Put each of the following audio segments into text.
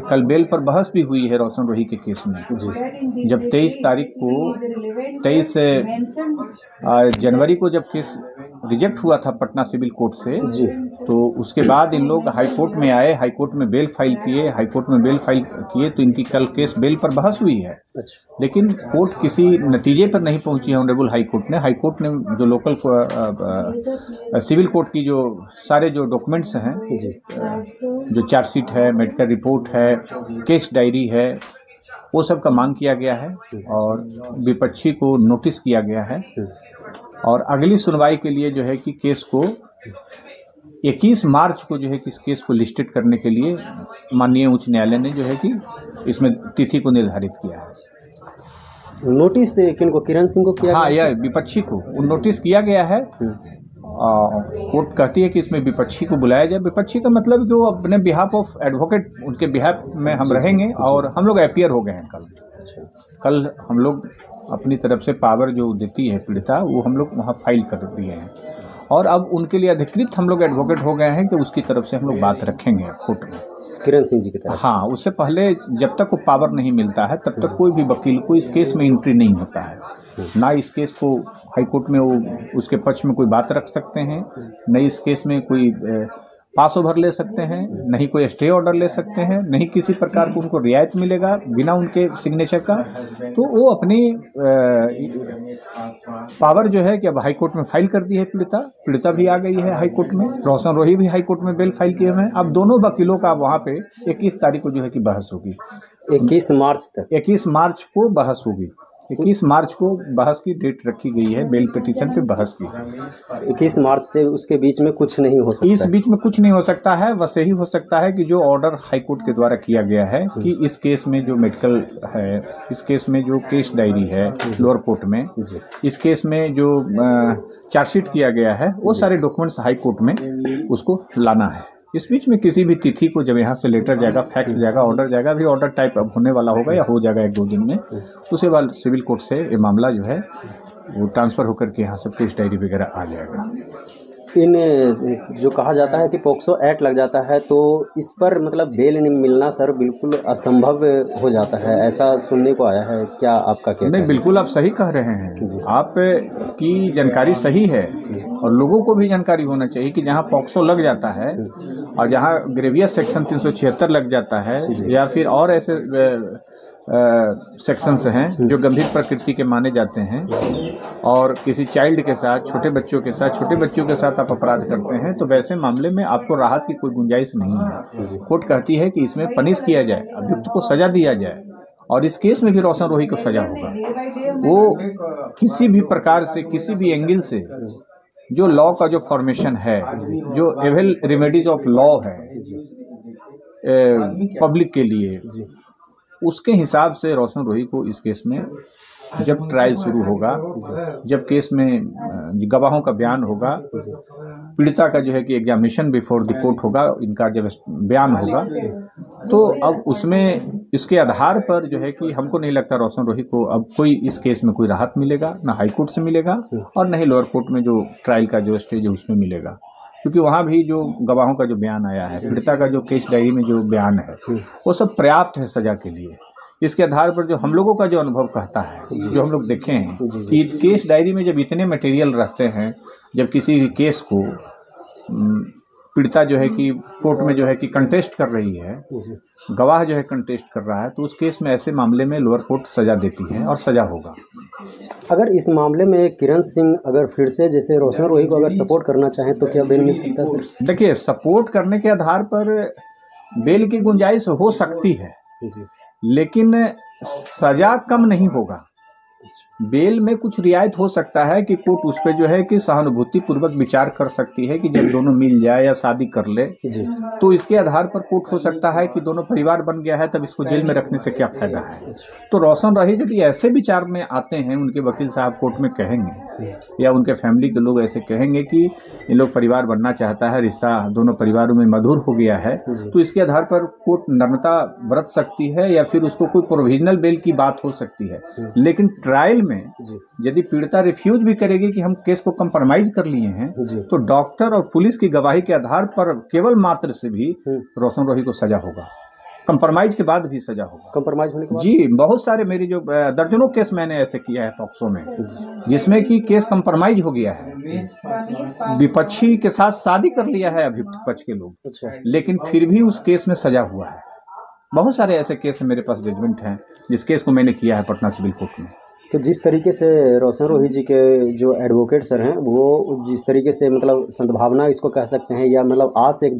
कल बेल पर बहस भी हुई है रोशन रोही के केस में जी। जब 23 जनवरी को जब केस रिजेक्ट हुआ था पटना सिविल कोर्ट से जी, तो उसके बाद इन लोग हाई कोर्ट में आए, हाई कोर्ट में बेल फाइल किए, हाई कोर्ट में बेल फाइल किए तो इनकी कल केस बेल पर बहस हुई है। अच्छा। लेकिन कोर्ट किसी नतीजे पर नहीं पहुंची है। ऑनरेबल हाई कोर्ट ने जो लोकल सिविल कोर्ट की जो सारे जो डॉक्यूमेंट्स हैं जी, जो चार्जशीट है, मेडिकल रिपोर्ट है, केस डायरी है, वो सब का मांग किया गया है और विपक्षी को नोटिस किया गया है और अगली सुनवाई के लिए जो है कि केस को 21 मार्च को जो है कि इस केस को लिस्टेड करने के लिए माननीय उच्च न्यायालय ने जो है कि इसमें तिथि को निर्धारित किया है। नोटिस किनको, किरण सिंह को किया? हाँ, यह विपक्षी को नोटिस किया गया है। कोर्ट कहती है कि इसमें विपक्षी को बुलाया जाए। विपक्षी का मतलब कि वो अपने बिहाफ ऑफ एडवोकेट, उनके बिहाफ में हम रहेंगे और हम लोग अपीयर हो गए हैं कल हम लोग अपनी तरफ से पावर जो देती है पीड़िता, वो हम लोग वहाँ फाइल कर दिए हैं और अब उनके लिए अधिकृत हम लोग एडवोकेट हो गए हैं कि उसकी तरफ से हम लोग बात रखेंगे कोर्ट में, किरण सिंह जी की तरफ। हाँ, उससे पहले जब तक वो पावर नहीं मिलता है तब तक कोई भी वकील को इस केस में एंट्री नहीं होता है। ना इस केस को हाई कोर्ट में वो उसके पक्ष में कोई बात रख सकते हैं, न इस केस में कोई पास ओवर ले सकते हैं, नहीं कोई स्टे ऑर्डर ले सकते हैं, नहीं किसी प्रकार को उनको रियायत मिलेगा बिना उनके सिग्नेचर का। तो वो अपनी पावर जो है कि अब हाई कोर्ट में फाइल कर दी है पीड़िता भी आ गई है हाई कोर्ट में, रोशन रोही भी हाई कोर्ट में बेल फाइल किए हुए हैं। अब दोनों वकीलों का वहाँ पे 21 तारीख को जो है कि बहस होगी। 21 मार्च तक, 21 मार्च को बहस होगी। 21 मार्च को बहस की डेट रखी गई है, बेल पिटीशन पे बहस की। 21 मार्च से उसके बीच में कुछ नहीं हो सकता, इस बीच में कुछ नहीं हो सकता है। बस यही हो सकता है कि जो ऑर्डर हाई कोर्ट के द्वारा किया गया है कि इस केस में जो मेडिकल है, इस केस में जो केस डायरी है लोअर कोर्ट में, इस केस में जो चार्जशीट किया गया है, वो सारे डॉक्यूमेंट्स हाई कोर्ट में उसको लाना है। इस बीच में किसी भी तिथि को जब यहाँ से लेटर जाएगा, फैक्स जाएगा, ऑर्डर जाएगा, भी ऑर्डर टाइप अब होने वाला होगा या हो जाएगा 1-2 दिन में, उसके बाद सिविल कोर्ट से ये मामला जो है वो ट्रांसफ़र होकर के यहाँ सब केस डायरी वगैरह आ जाएगा। इन जो कहा जाता है कि पॉक्सो एक्ट लग जाता है तो इस पर मतलब बेल नहीं मिलना सर बिल्कुल असंभव हो जाता है, ऐसा सुनने को आया है, क्या आपका कहना है? नहीं, बिल्कुल आप सही कह रहे हैं, आप की जानकारी सही है और लोगों को भी जानकारी होना चाहिए कि जहाँ पॉक्सो लग जाता है और जहाँ ग्रेवियस सेक्शन 376 लग जाता है या फिर और ऐसे सेक्शंस हैं जो गंभीर प्रकृति के माने जाते हैं और किसी चाइल्ड के साथ, छोटे बच्चों के साथ आप अपराध करते हैं, तो वैसे मामले में आपको राहत की कोई गुंजाइश नहीं है। कोर्ट कहती है कि इसमें पनिश किया जाए, अभियुक्त को सजा दिया जाए और इस केस में भी रोशन रोही को सजा होगा। वो किसी भी प्रकार से, किसी भी एंगल से जो लॉ का जो फॉर्मेशन है, जो एवल रेमेडीज ऑफ लॉ है पब्लिक के लिए, उसके हिसाब से रोशन रोही को इस केस में जब ट्रायल शुरू होगा, जब केस में गवाहों का बयान होगा, पीड़िता का जो है कि एग्जामिनेशन बिफोर द कोर्ट होगा, इनका जब बयान होगा, तो अब उसमें इसके आधार पर जो है कि हमको नहीं लगता रोशन रोही को अब कोई इस केस में कोई राहत मिलेगा, ना हाई कोर्ट से मिलेगा और न ही लोअर कोर्ट में जो ट्रायल का जो स्टेज है उसमें मिलेगा, क्योंकि वहाँ भी जो गवाहों का जो बयान आया है, पीड़िता का जो केस डायरी में जो बयान है, वो सब पर्याप्त है सजा के लिए। इसके आधार पर जो हम लोगों का जो अनुभव कहता है, जो हम लोग देखे हैं कि केस डायरी में जब इतने मटेरियल रहते हैं, जब किसी केस को पीड़िता जो है कि कोर्ट में जो है कि कंटेस्ट कर रही है, गवाह जो है कंटेस्ट कर रहा है, तो उस केस में ऐसे मामले में लोअर कोर्ट सजा देती है और सजा होगा। अगर इस मामले में किरण सिंह अगर फिर से जैसे रोशन रोही को अगर सपोर्ट करना चाहें तो क्या बेल मिल सकता है सर? देखिए, सपोर्ट करने के आधार पर बेल की गुंजाइश हो सकती है, लेकिन सजा कम नहीं होगा। बेल में कुछ रियायत हो सकता है कि कोर्ट उस पर जो है कि सहानुभूति पूर्वक विचार कर सकती है कि जब दोनों मिल जाए या शादी कर ले, तो इसके आधार पर कोर्ट हो सकता है कि दोनों परिवार बन गया है, तब इसको जेल में रखने से क्या फायदा है। तो रोशन रोही यदि ऐसे विचार में आते हैं, उनके वकील साहब कोर्ट में कहेंगे या उनके फैमिली के लोग ऐसे कहेंगे कि इन लोग परिवार बनना चाहता है, रिश्ता दोनों परिवारों में मधुर हो गया है, तो इसके आधार पर कोर्ट नम्रता बरत सकती है या फिर उसको कोई प्रोविजनल बेल की बात हो सकती है। लेकिन ट्रायल में यदि पीड़िता रिफ्यूज भी करेगी कि हम केस को कंप्रोमाइज कर लिए हैं, तो डॉक्टर और पुलिस की गवाही के आधार पर केवल मात्र से भी रोशन रोही को सजा होगा। कंप्रोमाइज के बाद भी सजा होगा। कंप्रोमाइज होने के बाद? जी, बहुत सारे मेरी जो दर्जनों केस मैंने ऐसे किया है पॉक्सो में, जिसमें कि केस कंप्रोमाइज हो गया है। विपक्षी के साथ शादी कर लिया है अभियुक्त पक्ष के लोग, अच्छा, लेकिन फिर भी उस केस में सजा हुआ है। बहुत सारे ऐसे केस मेरे पास जजमेंट हैं, जिस केस को मैंने किया है पटना सिविल कोर्ट में। तो जिस तरीके से रोशन रोही जी के जो एडवोकेट सर हैं, वो जिस तरीके से मतलब संभावना इसको कह सकते हैं या मतलब आस एक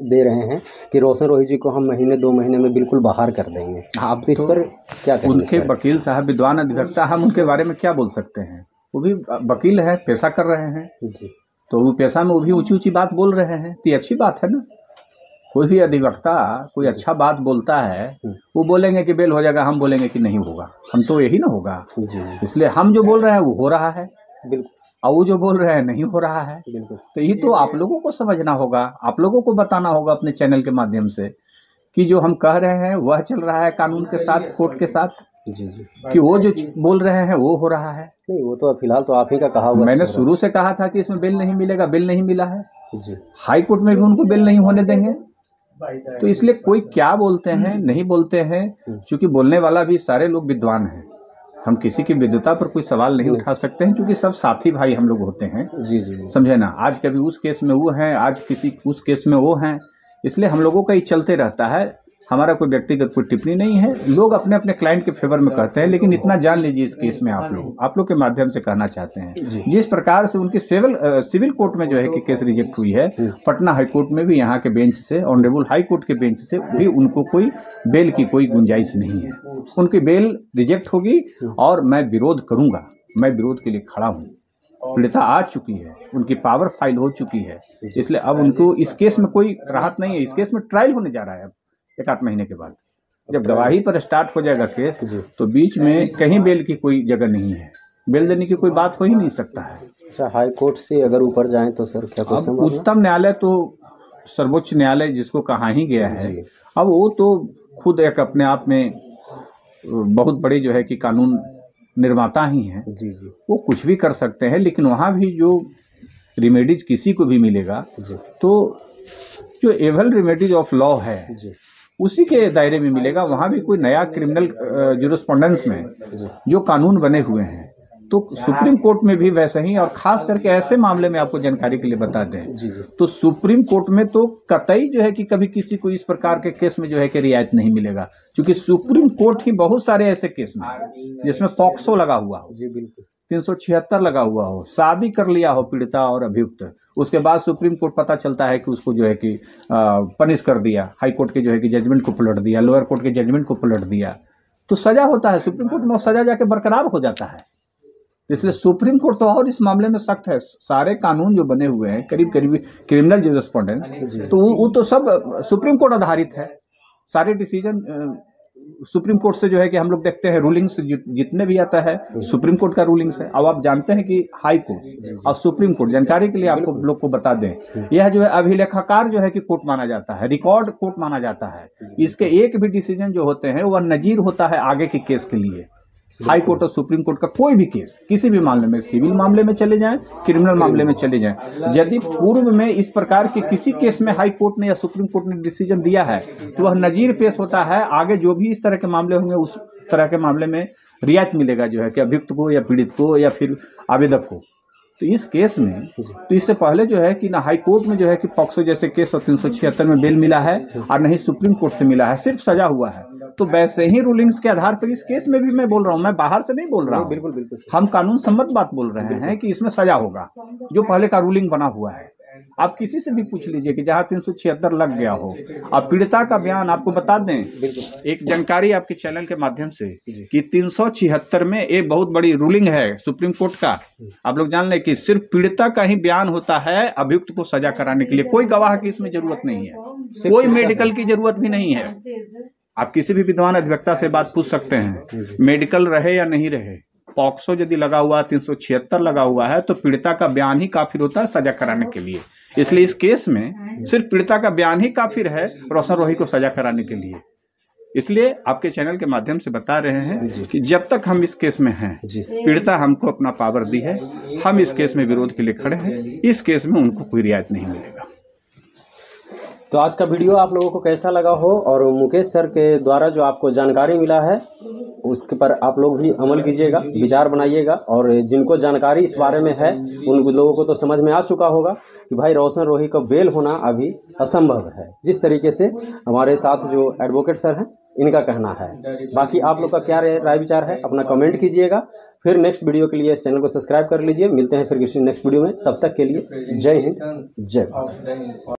दे रहे हैं कि रोशन रोही जी को हम महीने 2 महीने में बिल्कुल बाहर कर देंगे। आप तो इस पर क्या कहेंगे उनके सर? वकील साहब विद्वान अधिवक्ता, हम उनके बारे में क्या बोल सकते हैं? वो भी वकील है, पेशा कर रहे हैं जी, तो वो पेशा में वो भी ऊंची ऊंची बात बोल रहे हैं, तो ये अच्छी बात है ना। कोई भी अधिवक्ता कोई अच्छा बात बोलता है, वो बोलेंगे कि बेल हो जाएगा, हम बोलेंगे कि नहीं होगा, हम तो यही ना होगा। जी, इसलिए हम जो बोल रहे हैं वो हो रहा है, बिल्कुल, और वो जो बोल रहे हैं नहीं हो रहा है। बिल्कुल। तो ये तो आप लोगों को समझना होगा, आप लोगों को बताना होगा अपने चैनल के माध्यम से कि जो हम कह रहे हैं वह चल रहा है कानून के साथ, कोर्ट के साथ, जी, जी। कि वो जो बोल रहे हैं वो हो रहा है। नहीं, वो तो फिलहाल तो आप ही का कहा हुआ मैंने शुरू से कहा था कि इसमें बेल नहीं मिलेगा, बेल नहीं मिला है। जी, हाई कोर्ट में भी उनको बेल नहीं होने देंगे। तो इसलिए कोई क्या बोलते हैं नहीं बोलते हैं, क्योंकि बोलने वाला भी सारे लोग विद्वान हैं, हम किसी की विद्वता पर कोई सवाल नहीं उठा सकते हैं, क्योंकि सब साथी भाई हम लोग होते हैं। जी, जी, समझे ना। आज कभी उस केस में वो हैं, आज किसी उस केस में वो हैं, इसलिए हम लोगों का ये चलते रहता है। हमारा कोई व्यक्तिगत कोई टिप्पणी नहीं है, लोग अपने अपने क्लाइंट के फेवर में कहते हैं। लेकिन इतना जान लीजिए इस केस में आप लोग के माध्यम से कहना चाहते हैं, जिस प्रकार से उनकी सिविल कोर्ट में जो है कि केस रिजेक्ट हुई है, पटना हाई कोर्ट में भी यहाँ के बेंच से, ऑनरेबल हाई कोर्ट के बेंच से भी उनको कोई बेल की कोई गुंजाइश नहीं है। उनकी बेल रिजेक्ट होगी और मैं विरोध करूंगा, मैं विरोध के लिए खड़ा हूँ। पीड़िता आ चुकी है, उनकी पावर फाइल हो चुकी है, इसलिए अब उनको इस केस में कोई राहत नहीं है। इस केस में ट्रायल होने जा रहा है अब 1-8 महीने के बाद। जब गवाही पर स्टार्ट हो जाएगा केस, तो बीच में कहीं बेल की कोई जगह नहीं है, बेल देने की कोई बात हो ही नहीं सकता है। अच्छा, हाई कोर्ट से अगर ऊपर जाएं तो सर क्या कुछ अब उच्चतम न्यायालय तो सर्वोच्च न्यायालय जिसको कहा ही गया है, अब वो तो खुद एक अपने आप में बहुत बड़ी जो है कि कानून निर्माता ही हैं। जी, जी, वो कुछ भी कर सकते हैं, लेकिन वहाँ भी जो रिमेडीज किसी को भी मिलेगा, तो जो एवल रेमेडीज ऑफ लॉ है जी, उसी के दायरे में मिलेगा। वहाँ भी कोई नया क्रिमिनल ज्यूरिस्प्रूडेंस में जो कानून बने हुए हैं, तो सुप्रीम कोर्ट में भी वैसे ही, और खास करके ऐसे मामले में आपको जानकारी के लिए बता दें, जी, जी, तो सुप्रीम कोर्ट में तो कतई जो है कि कभी किसी को इस प्रकार के केस में जो है कि रियायत नहीं मिलेगा, क्योंकि सुप्रीम कोर्ट ही बहुत सारे ऐसे केस में जिसमें पॉक्सो लगा हुआ हो, जी, बिल्कुल, 376 लगा हुआ हो, शादी कर लिया हो पीड़िता और अभियुक्त, उसके बाद सुप्रीम कोर्ट पता चलता है कि उसको जो है कि पनिश कर दिया, हाई कोर्ट के जो है कि जजमेंट को पलट दिया, लोअर कोर्ट के जजमेंट को पलट दिया, तो सजा होता है सुप्रीम कोर्ट में, वो सजा जाके बरकरार हो जाता है। इसलिए सुप्रीम कोर्ट तो और इस मामले में सख्त है। सारे कानून जो बने हुए हैं करीब करीब क्रिमिनल ज्यूरिस्प्रूडेंस, तो वो तो सब सुप्रीम कोर्ट आधारित है। सारे डिसीजन सुप्रीम कोर्ट से जो है कि हम लोग देखते हैं, रूलिंग्स जितने भी आता है सुप्रीम कोर्ट का रूलिंग्स है। अब आप जानते हैं कि हाई कोर्ट और सुप्रीम कोर्ट, जानकारी के लिए आपको लोग को बता दें, यह जो है अभिलेखाकार जो है कि कोर्ट माना जाता है, रिकॉर्ड कोर्ट माना जाता है। इसके एक भी डिसीजन जो होते हैं वह नजीर होता है आगे के केस के लिए। हाई कोर्ट और सुप्रीम कोर्ट का कोई भी केस, किसी भी मामले में, सिविल मामले में चले जाएं, क्रिमिनल मामले में चले जाएं, यदि पूर्व में इस प्रकार के किसी केस में हाई कोर्ट ने या सुप्रीम कोर्ट ने डिसीजन दिया है, तो वह नजीर पेश होता है। आगे जो भी इस तरह के मामले होंगे उस तरह के मामले में रियायत मिलेगा जो है कि अभियुक्त को या पीड़ित को या फिर आवेदक को। तो इस केस में, तो इससे पहले जो है कि ना हाई कोर्ट में जो है कि पॉक्सो जैसे केस और 376 में बेल मिला है, और नहीं सुप्रीम कोर्ट से मिला है, सिर्फ सजा हुआ है। तो वैसे ही रूलिंग्स के आधार पर इस केस में भी मैं बोल रहा हूँ, मैं बाहर से नहीं बोल रहा हूँ, बिल्कुल, बिल्कुल, हम कानून सम्मत बात बोल रहे हैं कि इसमें सजा होगा जो पहले का रूलिंग बना हुआ है। आप किसी से भी पूछ लीजिए कि जहाँ 376 लग गया हो। अब पीड़िता का बयान आपको बता दें, एक जानकारी आपके चैनल के माध्यम से, कि 376 में एक बहुत बड़ी रूलिंग है सुप्रीम कोर्ट का। आप लोग जान लें कि सिर्फ पीड़िता का ही बयान होता है अभियुक्त को सजा कराने के लिए, कोई गवाह की इसमें जरूरत नहीं है, कोई मेडिकल की जरूरत भी नहीं है। आप किसी भी विद्वान अधिवक्ता से बात पूछ सकते हैं, मेडिकल रहे या नहीं रहे, पॉक्सो यदि लगा हुआ, 376 लगा हुआ है, तो पीड़िता का बयान ही काफिर होता है सजा कराने के लिए। इसलिए इस केस में सिर्फ पीड़िता का बयान ही काफिर है रोशन रोही को सजा कराने के लिए। इसलिए आपके चैनल के माध्यम से बता रहे हैं कि जब तक हम इस केस में हैं, पीड़िता हमको अपना पावर दी है, हम इस केस में विरोध के लिए खड़े हैं। इस केस में उनको कोई रियायत नहीं मिलेगा। तो आज का वीडियो आप लोगों को कैसा लगा हो और मुकेश सर के द्वारा जो आपको जानकारी मिला है उसके पर आप लोग भी अमल कीजिएगा, विचार बनाइएगा। और जिनको जानकारी इस बारे में है उन लोगों को तो समझ में आ चुका होगा कि भाई रोशन रोही का बेल होना अभी असंभव है, जिस तरीके से हमारे साथ जो एडवोकेट सर हैं इनका कहना है। बाकी आप लोग का क्या राय विचार है अपना कमेंट कीजिएगा। फिर नेक्स्ट वीडियो के लिए इस चैनल को सब्सक्राइब कर लीजिए। मिलते हैं फिर किसी नेक्स्ट वीडियो में, तब तक के लिए जय हिंद, जय भारत।